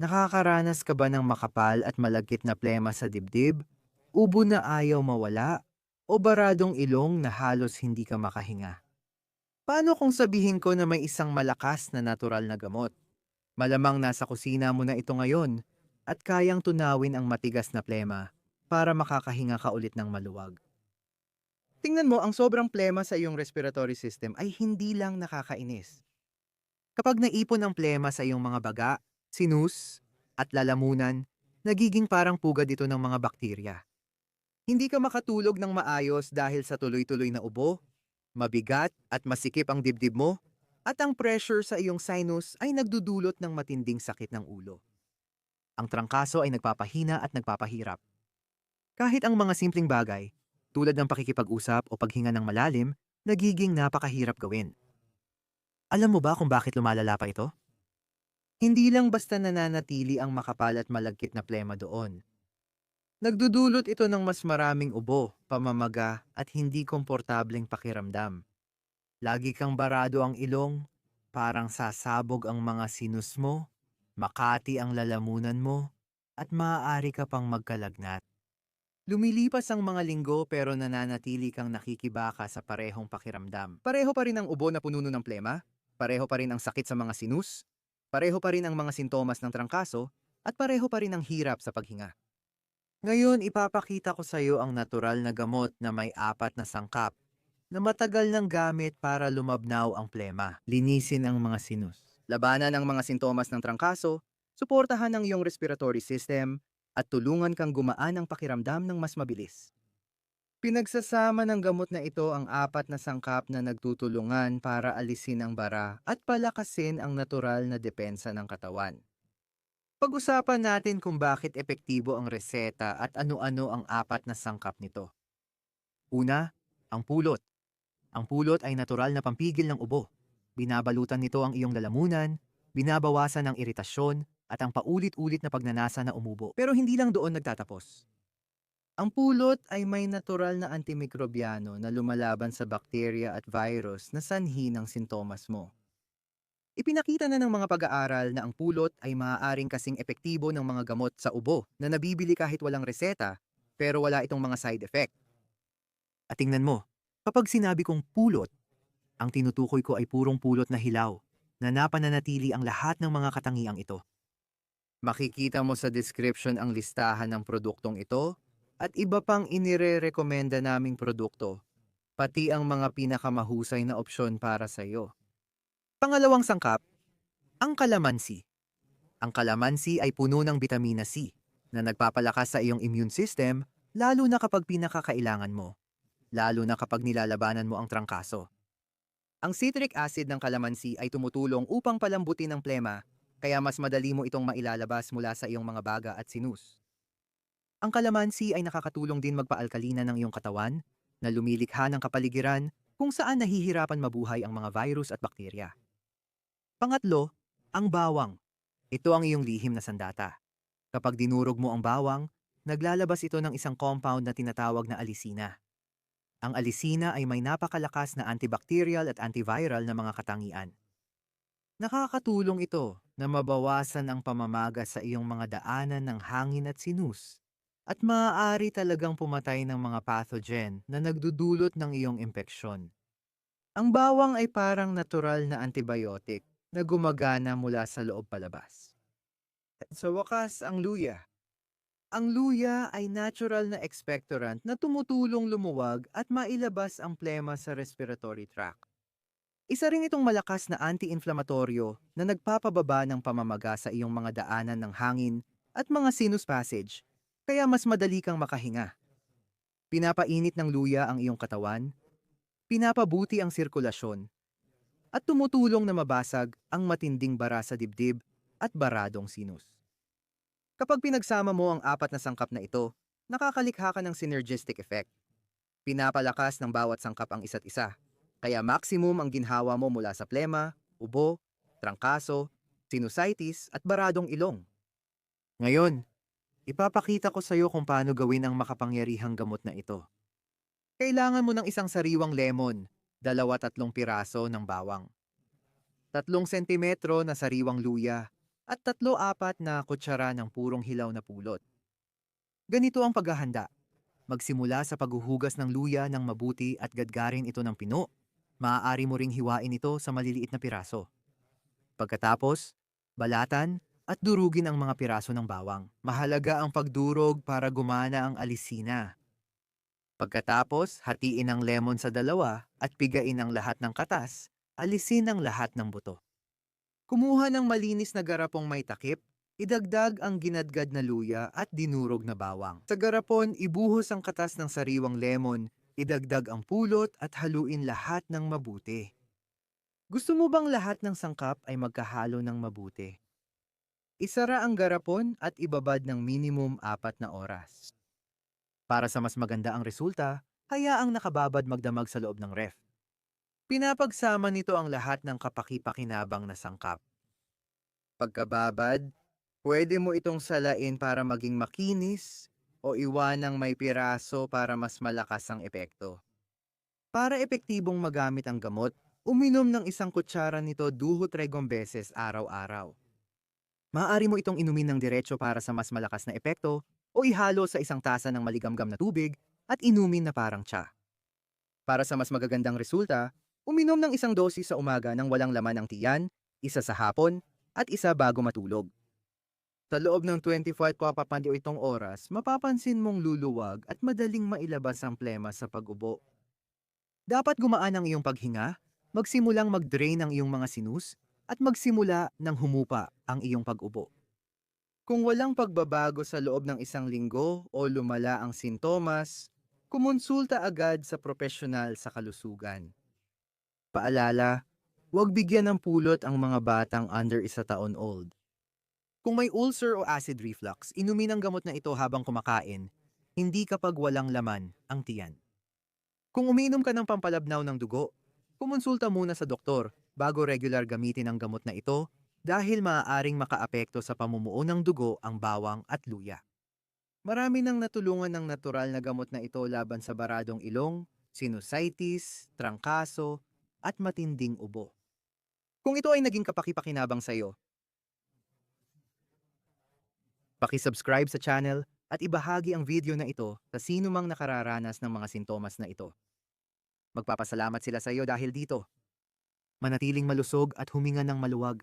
Nakakaranas ka ba ng makapal at malagkit na plema sa dibdib? Ubo na ayaw mawala? O baradong ilong na halos hindi ka makahinga? Paano kung sabihin ko na may isang malakas na natural na gamot? Malamang nasa kusina mo na ito ngayon at kayang tunawin ang matigas na plema para makakahinga ka ulit ng maluwag. Tingnan mo, ang sobrang plema sa iyong respiratory system ay hindi lang nakakainis. Kapag naipon ang plema sa iyong mga baga, sinus, at lalamunan, nagiging parang pugad ito ng mga bakterya. Hindi ka makatulog ng maayos dahil sa tuloy-tuloy na ubo, mabigat at masikip ang dibdib mo, at ang pressure sa iyong sinus ay nagdudulot ng matinding sakit ng ulo. Ang trangkaso ay nagpapahina at nagpapahirap. Kahit ang mga simpleng bagay, tulad ng pakikipag-usap o paghinga ng malalim, nagiging napakahirap gawin. Alam mo ba kung bakit lumalala pa ito? Hindi lang basta nananatili ang makapal at malagkit na plema doon. Nagdudulot ito ng mas maraming ubo, pamamaga at hindi komportableng pakiramdam. Lagi kang barado ang ilong, parang sasabog ang mga sinus mo, makati ang lalamunan mo, at maaari ka pang magkalagnat. Lumilipas ang mga linggo pero nananatili kang nakikibaka sa parehong pakiramdam. Pareho pa rin ang ubo na pununo ng plema, pareho pa rin ang sakit sa mga sinus, pareho pa rin ang mga sintomas ng trangkaso, at pareho pa rin ang hirap sa paghinga. Ngayon, ipapakita ko sa iyo ang natural na gamot na may apat na sangkap na matagal ng gamit para lumabnaw ang plema, linisin ang mga sinus, labanan ang mga sintomas ng trangkaso, suportahan ang iyong respiratory system, at tulungan kang gumaan ang pakiramdam ng mas mabilis. Pinagsasama ng gamot na ito ang apat na sangkap na nagtutulungan para alisin ang bara at palakasin ang natural na depensa ng katawan. Pag-usapan natin kung bakit epektibo ang reseta at ano-ano ang apat na sangkap nito. Una, ang pulot. Ang pulot ay natural na pampigil ng ubo. Binabalutan nito ang iyong lalamunan, binabawasan ang iritasyon, at ang paulit-ulit na pagnanasa na umubo. Pero hindi lang doon nagtatapos. Ang pulot ay may natural na antimikrobyano na lumalaban sa bakterya at virus na sanhi ng sintomas mo. Ipinakita na ng mga pag-aaral na ang pulot ay maaaring kasing epektibo ng mga gamot sa ubo na nabibili kahit walang reseta pero wala itong mga side effect. At tingnan mo, kapag sinabi kong pulot, ang tinutukoy ko ay purong pulot na hilaw na napananatili ang lahat ng mga katangiang ito. Makikita mo sa description ang listahan ng produktong ito at iba pang inire-rekomenda naming produkto, pati ang mga pinakamahusay na opsyon para sa iyo. Pangalawang sangkap, ang kalamansi. Ang kalamansi ay puno ng bitamina C na nagpapalakas sa iyong immune system lalo na kapag pinakakailangan mo, lalo na kapag nilalabanan mo ang trangkaso. Ang citric acid ng kalamansi ay tumutulong upang palambutin ang plema, kaya mas madali mo itong mailalabas mula sa iyong mga baga at sinus. Ang kalamansi ay nakakatulong din magpaalkalina ng iyong katawan na lumilikha ng kapaligiran kung saan nahihirapan mabuhay ang mga virus at bakterya. Pangatlo, ang bawang. Ito ang iyong lihim na sandata. Kapag dinurog mo ang bawang, naglalabas ito ng isang compound na tinatawag na alisina. Ang alisina ay may napakalakas na antibacterial at antiviral na mga katangian. Nakakatulong ito na mabawasan ang pamamaga sa iyong mga daanan ng hangin at sinus at maaari talagang pumatay ng mga pathogen na nagdudulot ng iyong impeksyon. Ang bawang ay parang natural na antibiotic na gumagana mula sa loob palabas. At sa wakas, ang luya. Ang luya ay natural na expectorant na tumutulong lumuwag at mailabas ang plema sa respiratory tract. Isa rin itong malakas na anti-inflamatoryo na nagpapababa ng pamamaga sa iyong mga daanan ng hangin at mga sinus passage, kaya mas madali kang makahinga. Pinapainit ng luya ang iyong katawan, pinapabuti ang sirkulasyon, at tumutulong na mabasag ang matinding bara sa dibdib at baradong sinus. Kapag pinagsama mo ang apat na sangkap na ito, nakakalikha ka ng synergistic effect. Pinapalakas ng bawat sangkap ang isa't isa. Kaya maximum ang ginhawa mo mula sa plema, ubo, trangkaso, sinusitis at baradong ilong. Ngayon, ipapakita ko sa iyo kung paano gawin ang makapangyarihang gamot na ito. Kailangan mo ng isang sariwang lemon, 2-3 piraso ng bawang, 3 sentimetro na sariwang luya, at 3-4 na kutsara ng purong hilaw na pulot. Ganito ang paghahanda. Magsimula sa paghuhugas ng luya ng mabuti at gadgarin ito ng pino. Maaari mo ring hiwain ito sa maliliit na piraso. Pagkatapos, balatan at durugin ang mga piraso ng bawang. Mahalaga ang pagdurog para gumana ang alisina. Pagkatapos, hatiin ang lemon sa dalawa at pigain ang lahat ng katas. Alisin ang lahat ng buto. Kumuha ng malinis na garapong may takip, idagdag ang ginadgad na luya at dinurog na bawang. Sa garapon, ibuhos ang katas ng sariwang lemon, idagdag ang pulot at haluin lahat ng mabuti. Gusto mo bang lahat ng sangkap ay magkahalo ng mabuti? Isara ang garapon at ibabad ng minimum 4 na oras. Para sa mas maganda ang resulta, hayaang nakababad magdamag sa loob ng ref. Pinapagsama nito ang lahat ng kapaki-pakinabang na sangkap. Pagkababad, pwede mo itong salain para maging makinis o iwanang may piraso para mas malakas ang epekto. Para epektibong magamit ang gamot, uminom ng 1 kutsara nito 2-3 beses araw-araw. Maaari mo itong inumin ng diretso para sa mas malakas na epekto o ihalo sa 1 tasa ng maligamgam na tubig at inumin na parang tsa. Para sa mas magagandang resulta, uminom ng 1 dosis sa umaga nang walang laman ang tiyan, 1 sa hapon, at 1 bago matulog. Sa loob ng 24 oras, mapapansin mong luluwag at madaling mailabas ang plema sa pag-ubo. Dapat gumaan ang iyong paghinga, magsimulang mag-drain ang iyong mga sinus, at magsimula ng humupa ang iyong pag-ubo. Kung walang pagbabago sa loob ng 1 linggo o lumala ang sintomas, kumonsulta agad sa propesyonal sa kalusugan. Paalala, huwag bigyan ng pulot ang mga batang under 1 taon old. Kung may ulcer o acid reflux, inumin ang gamot na ito habang kumakain, hindi kapag walang laman ang tiyan. Kung umiinom ka ng pampalabnaw ng dugo, kumonsulta muna sa doktor bago regular gamitin ang gamot na ito dahil maaaring makaapekto sa pamumuo ng dugo ang bawang at luya. Marami nang natulungan ng natural na gamot na ito laban sa baradong ilong, sinusitis, trangkaso, at matinding ubo. Kung ito ay naging kapaki-pakinabang sa iyo, paki-subscribe sa channel at ibahagi ang video na ito sa sino mang nakararanas ng mga sintomas na ito. Magpapasalamat sila sa iyo dahil dito. Manatiling malusog at huminga ng maluwag.